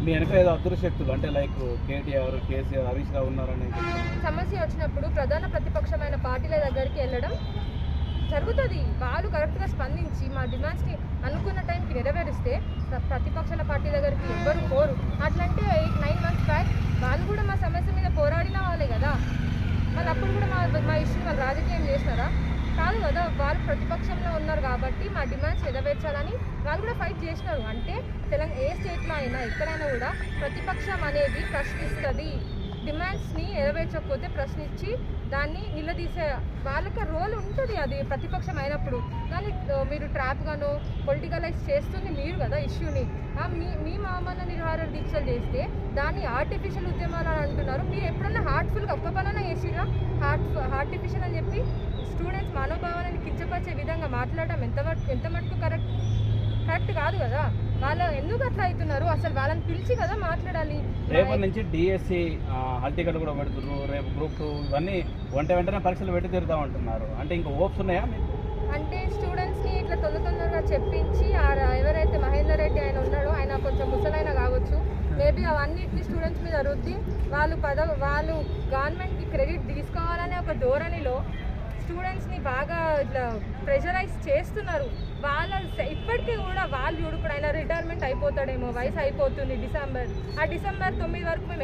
మీ వెనక ఏదో అదృశక్తులు అంటే లైక్ కేటీఆర్, కేసీఆర్, హరీష్ రావు ఉన్నారని సమస్య వచ్చినప్పుడు ప్రధాన ప్రతిపక్షమైన పార్టీల దగ్గరికి వెళ్ళడం జరుగుతుంది. వాళ్ళు కరెక్ట్గా స్పందించి మా డిమాండ్స్ని అనుకున్న టైంకి నెరవేరిస్తే ప్రతిపక్షాల పార్టీ దగ్గరికి ఎవ్వరు పోరు. అట్లంటే 8-9 months బ్యాక్ వాళ్ళు కూడా మా సమస్య మీద పోరాడిన వాళ్ళే కదా. వాళ్ళు అప్పుడు కూడా మా ఇష్యూని వాళ్ళు రాజకీయం చేసినారా? కాదు కదా. వాళ్ళు ప్రతిపక్షంలో ఉన్నారు కాబట్టి మా డిమాండ్స్ నెరవేర్చాలని వాళ్ళు కూడా ఫైట్ చేసినారు. అంటే ఏ స్టేట్లో అయినా ఎక్కడైనా కూడా ప్రతిపక్షం అనేది ప్రశ్నిస్తుంది. డిమాండ్స్ని నెరవేర్చకపోతే ప్రశ్నించి దాన్ని నిలదీసే వాళ్ళకి రోల్ ఉంటుంది. అది ప్రతిపక్షం అయినప్పుడు కానీ మీరు ట్రాప్గానో పొలిటికలైజ్ చేస్తుంది మీరు కదా ఇష్యూని. మీ మామూలు నిర్వహణ దీక్షలు చేస్తే దాన్ని ఆర్టిఫిషియల్ ఉద్యమాలు అని అంటున్నారు. మీరు ఎప్పుడన్నా హార్ట్ఫుల్గా ఒక్క పనైనా చేసిరా? ఆర్టిఫిషియల్ అని చెప్పి స్టూడెంట్స్ మనోభావాలను కించపరిచే విధంగా మాట్లాడడం ఎంత మటుకు కరెక్ట్ కాదు కదా. వాళ్ళు ఎందుకు అట్లా అవుతున్నారు? అసలు వాళ్ళని పిలిచి కదా మాట్లాడాలి. రేపటి నుంచి డిఎస్సి హాల్ టికెట్ కూడా పెడుతున్నారు. రేపు గ్రూప్ 2 ఇవన్నీ వెంటనే పరీక్షలు పెట్టి తీరుతామంటున్నారు. అంటే ఇంకా హోప్స్ ఉన్నాయా మీకు? అంటే స్టూడెంట్స్ని ఇట్లా తొందరగా చెప్పించి ఎవరైతే మహేందర్ రెడ్డి ఆయన ఉన్నాడో ఆయన కొంచెం ముసలైన కావచ్చు, మేబీ అవన్నిటిని స్టూడెంట్స్ మీద రుద్ది వాళ్ళు గవర్నమెంట్కి క్రెడిట్ తీసుకోవాలనే ఒక ధోరణిలో స్టూడెంట్స్ని బాగా ఇట్లా ప్రెషరైజ్ చేస్తున్నారు. ఇప్పటికీ కూడా వాళ్ళు ఇప్పుడు ఆయన రిటైర్మెంట్ అయిపోతాడేమో, వయసు అయిపోతుంది డిసెంబర్ 9 వరకు మేము